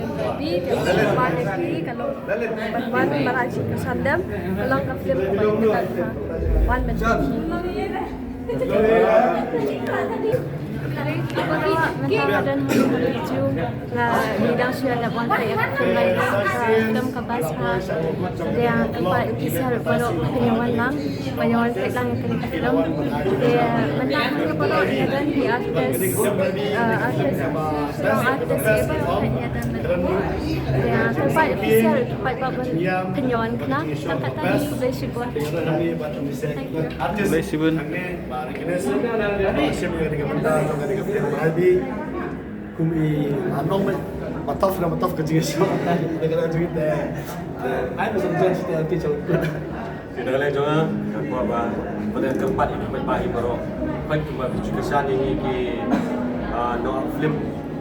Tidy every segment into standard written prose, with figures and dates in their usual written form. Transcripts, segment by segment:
Jadi dia berubah lagi kalau Batman Maraji Kasandam ulang ke film kebanyakan Wan Mencuci. Mentawadan menuju bidang syariat wanita kembali film kebasa yang tempat kisah pada penyawan lang penyawan lang yang kena film dia mentang pada dan di artis seorang artis apa hanya dan yang tempat kisah tempat penyawan kena tak tadi kebetulan Baik Sibun. كومي عندهم مطاف كتير شو ده كده tweet ده أنا سمجان شيء أنتي شو Tidak lain juga, apa pada tempat ini berbahagia baru. Baik cuma juga kesan ini ki no film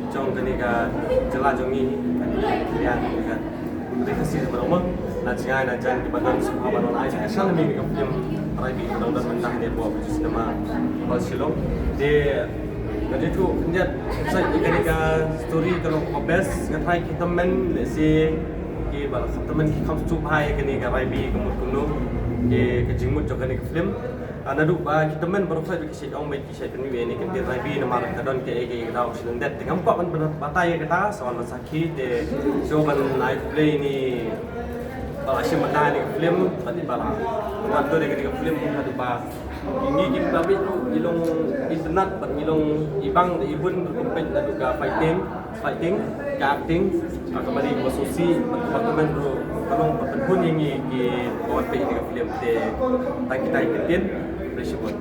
jong kini ka jelas jong ini lihat kan. Mereka sih berumur, nanti nanti di bagian semua baru naik. Kesan ini ka film terakhir mudah-mudahan mentah dia buat sinema Barcelona. Dia jadi tu lihat saya kini ka story kalau kobes ngatai kita men si ki balas teman kita cuba hai kini ka Raibi kemud kuno ke jingmut jo kani film nadu ba kita men baru saya bikisi ong mai kisah kini ini kan dia Raibi nama kadon ke dau silendet dengan kok kan benar batai kita soal masaki de so ban live play ni asyik mana ni film tadi bala waktu de kani film nadu ba ini kita babi ilong internet ban ilong ibang ibun berkompet nadu ka fighting ka acting kembali bersusi departemen bro tolong pertemuan ini di bawah film de tak kita ikutin bersebut